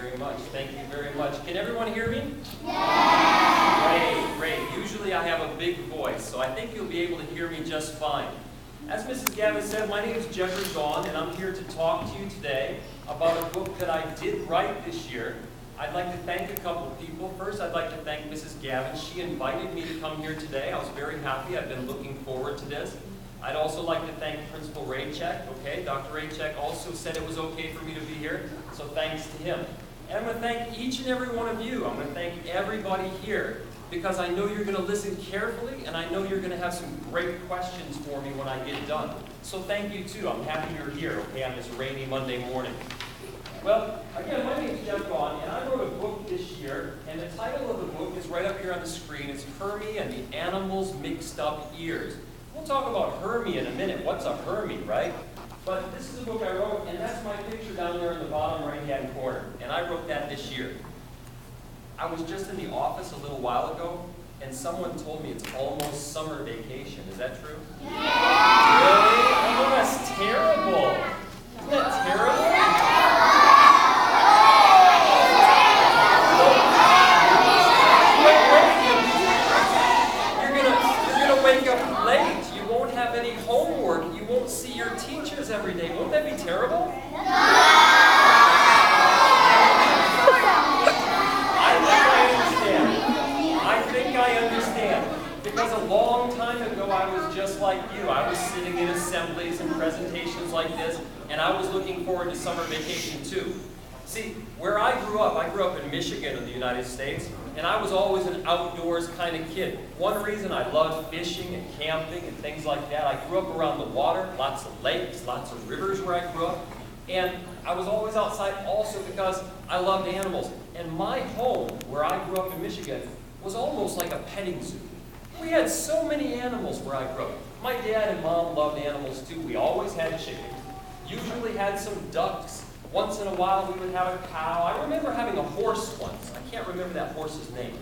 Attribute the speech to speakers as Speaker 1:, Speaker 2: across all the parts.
Speaker 1: very much. Thank you very much. Can everyone hear me?
Speaker 2: Yes!
Speaker 1: Great, great. Usually I have a big voice, so I think you'll be able to hear me just fine. As Mrs. Gavin said, my name is Jeffrey Gawne, and I'm here to talk to you today about a book that I did write this year. I'd like to thank a couple of people. First, I'd like to thank Mrs. Gavin. She invited me to come here today. I was very happy. I've been looking forward to this. I'd also like to thank Principal Raycheck. Okay, Dr. Raycheck also said it was okay for me to be here, so thanks to him. And I'm going to thank each and every one of you. I'm going to thank everybody here because I know you're going to listen carefully, and I know you're going to have some great questions for me when I get done. So thank you too. I'm happy you're here, okay, on this rainy Monday morning. Well, again, my name is Jeff Gawne, and I wrote a book this year, and the title of the book is right up here on the screen. It's Hermie and the Animals' Mixed Up Ears. We'll talk about Hermie in a minute. What's a Hermie, right? But this is a book I wrote, and that's my picture down there in the bottom right-hand corner, and I wrote that this year. I was just in the office a little while ago, and someone told me it's almost summer vacation. Is that true?
Speaker 2: Yeah.
Speaker 1: Really? Oh, that's terrible. Isn't that terrible? See your teachers every day. Won't that be terrible? I think I understand. Because a long time ago I was just like you. I was sitting in assemblies and presentations like this, and I was looking forward to summer vacation too. See, where I grew up in Michigan in the United States, and I was always an outdoors kind of kid. One reason I loved fishing and camping and things like that, I grew up around the water, lots of lakes, lots of rivers where I grew up, and I was always outside also because I loved animals. And my home, where I grew up in Michigan, was almost like a petting zoo. We had so many animals where I grew up. My dad and mom loved animals too. We always had chickens, usually had some ducks. Once in a while, we would have a cow. I remember having a horse once. I can't remember that horse's name.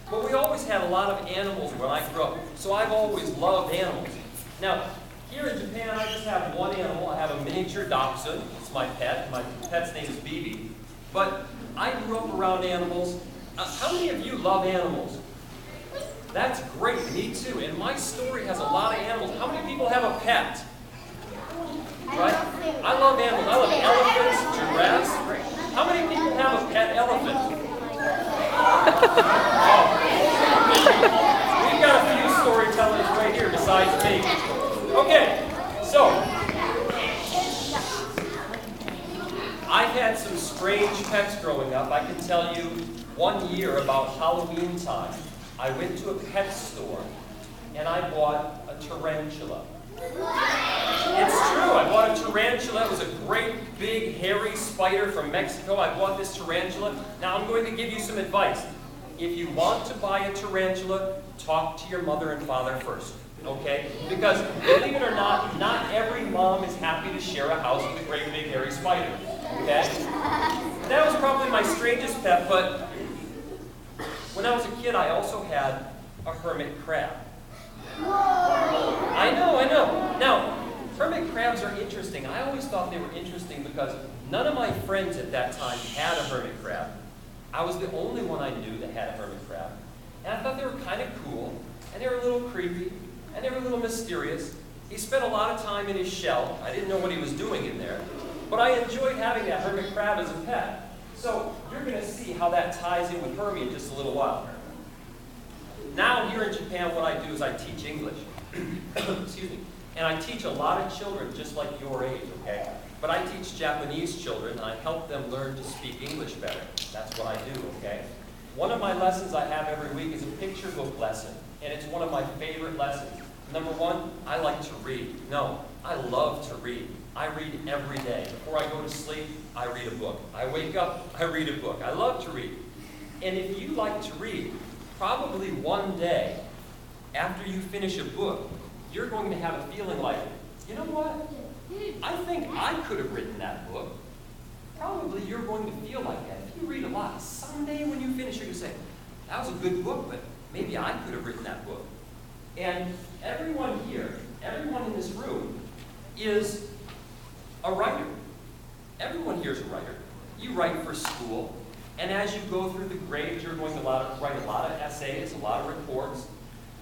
Speaker 1: But we always had a lot of animals when I grew up, so I've always loved animals. Now, here in Japan, I just have one animal. I have a miniature dachshund. It's my pet. My pet's name is Bibi. But I grew up around animals. How many of you love animals? That's great. Me too. And my story has a lot of animals. How many people have a pet? Right? I love animals. I love elephants, giraffes. How many people have a pet elephant? Oh. We've got a few storytellers right here besides me. Okay, so I've had some strange pets growing up. I can tell you one year about Halloween time, I went to a pet store and I bought a tarantula. It's true, I bought a tarantula. It was a great, big, hairy spider from Mexico. I bought this tarantula. Now I'm going to give you some advice. If you want to buy a tarantula, talk to your mother and father first, okay? Because believe it or not every mom is happy to share a house with a great, big, hairy spider, okay? That was probably my strangest pet, but when I was a kid, I also had a hermit crab. I know. Now, hermit crabs are interesting. I always thought they were interesting because none of my friends at that time had a hermit crab. I was the only one I knew that had a hermit crab. And I thought they were kind of cool, and they were a little creepy, and they were a little mysterious. He spent a lot of time in his shell. I didn't know what he was doing in there. But I enjoyed having that hermit crab as a pet. So you're going to see how that ties in with Hermie in just a little while. Now, here in Japan, what I do is I teach English. Excuse me. And I teach a lot of children just like your age, okay? But I teach Japanese children, and I help them learn to speak English better. That's what I do, okay? One of my lessons I have every week is a picture book lesson, and it's one of my favorite lessons. Number one, I like to read. No, I love to read. I read every day. Before I go to sleep, I read a book. I wake up, I read a book. I love to read. And if you like to read, probably one day, after you finish a book, you're going to have a feeling like, you know what? I think I could have written that book. Probably you're going to feel like that. If you read a lot, someday when you finish, you're going to say, that was a good book, but maybe I could have written that book. And everyone here, everyone in this room is a writer. Everyone here is a writer. You write for school. And as you go through the grades, you're going to write a lot of essays, a lot of reports.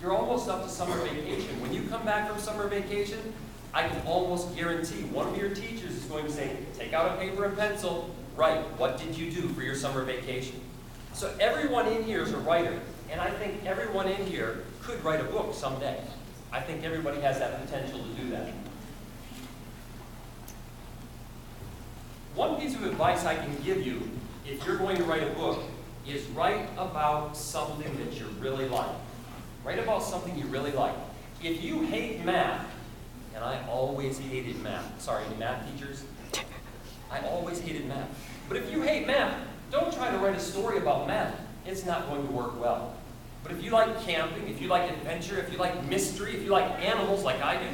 Speaker 1: You're almost up to summer vacation. When you come back from summer vacation, I can almost guarantee one of your teachers is going to say, take out a paper and pencil, write, what did you do for your summer vacation? So everyone in here is a writer, and I think everyone in here could write a book someday. I think everybody has that potential to do that. One piece of advice I can give you if you're going to write a book is write about something that you really like. Write about something you really like. If you hate math, and I always hated math. Sorry, math teachers. I always hated math. But if you hate math, don't try to write a story about math. It's not going to work well. But if you like camping, if you like adventure, if you like mystery, if you like animals like I do,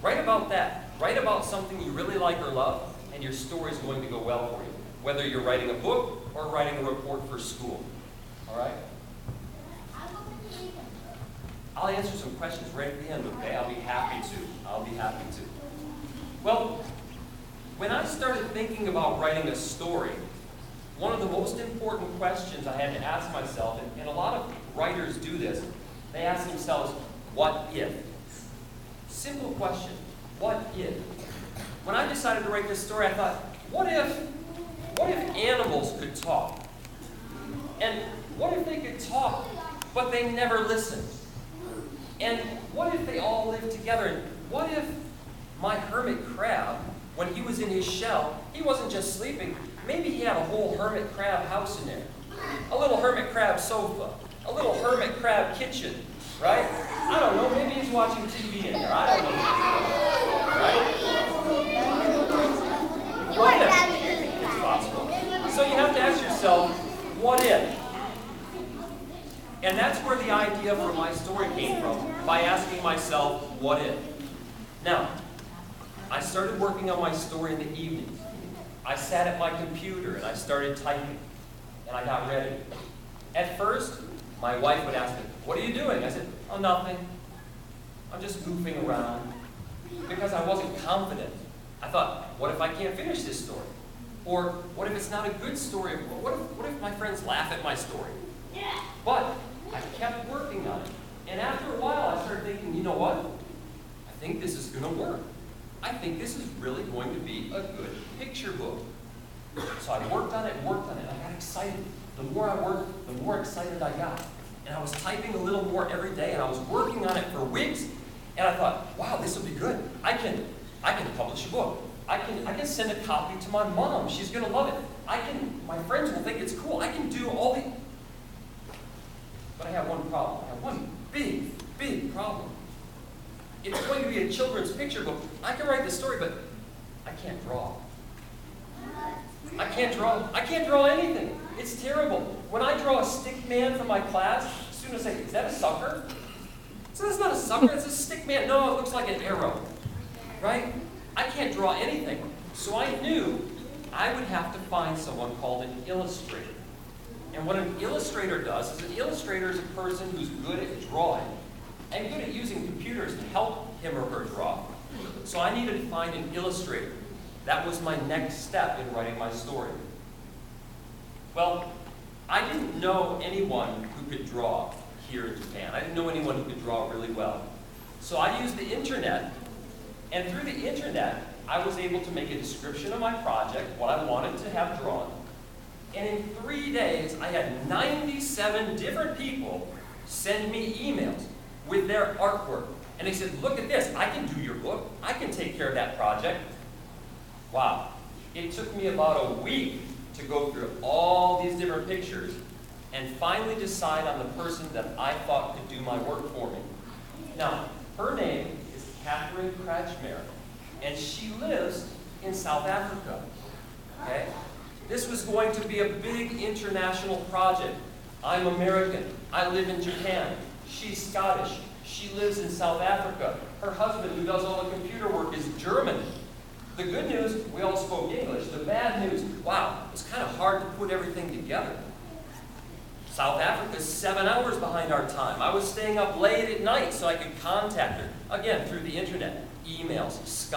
Speaker 1: write about that. Write about something you really like or love, and your story is going to go well for you. Whether you're writing a book or writing a report for school. All right? I'll answer some questions right at the end, okay? I'll be happy to. Well, when I started thinking about writing a story, one of the most important questions I had to ask myself, and a lot of writers do this, they ask themselves, what if? Simple question, what if? When I decided to write this story, I thought, what if animals could talk? And what if they could talk, but they never listened? And what if they all lived together? And what if my hermit crab, when he was in his shell, he wasn't just sleeping. Maybe he had a whole hermit crab house in there. A little hermit crab sofa. A little hermit crab kitchen. Right? I don't know. Maybe he's watching TV in there. I don't know. Right? What if? It's possible. So you have to ask yourself, what if? And that's where the idea for my story came from, by asking myself, what if? Now, I started working on my story in the evenings. I sat at my computer and I started typing, and I got ready. At first, my wife would ask me, what are you doing? I said, oh, nothing. I'm just goofing around. Because I wasn't confident. I thought, what if I can't finish this story? Or what if it's not a good story? What if my friends laugh at my story? But I kept working on it. And after a while, I started thinking, you know what? I think this is going to work. I think this is really going to be a good picture book. So I worked on it, I got excited. The more I worked, the more excited I got. And I was typing a little more every day, and I was working on it for weeks. And I thought, wow, this will be good. I can publish a book. I can send a copy to my mom. She's going to love it. My friends will think it's cool. I can do all the... But I have one problem. I have one big problem. It's going to be a children's picture book. I can write the story, but I can't draw. I can't draw anything. It's terrible. When I draw a stick man for my class, students say, is that a sucker? So that's not a sucker, it's a stick man. No, it looks like an arrow. Right? I can't draw anything. So I knew I would have to find someone called an illustrator. And what an illustrator does is an illustrator is a person who's good at drawing and good at using computers to help him or her draw. So I needed to find an illustrator. That was my next step in writing my story. Well, I didn't know anyone who could draw here in Japan. I didn't know anyone who could draw really well. So I used the internet, and through the internet, I was able to make a description of my project, what I wanted to have drawn. And in 3 days, I had 97 different people send me emails with their artwork. And they said, look at this, I can do your book. I can take care of that project. Wow. It took me about a week to go through all these different pictures and finally decide on the person that I thought could do my work for me. Now, her name is Catherine Kretschmer, and she lives in South Africa. Okay? This was going to be a big international project. I'm American. I live in Japan. She's Scottish. She lives in South Africa. Her husband, who does all the computer work, is German. The good news, we all spoke English. The bad news, wow, it's kind of hard to put everything together. South Africa's 7 hours behind our time. I was staying up late at night so I could contact her. Again, through the internet, emails, Skype.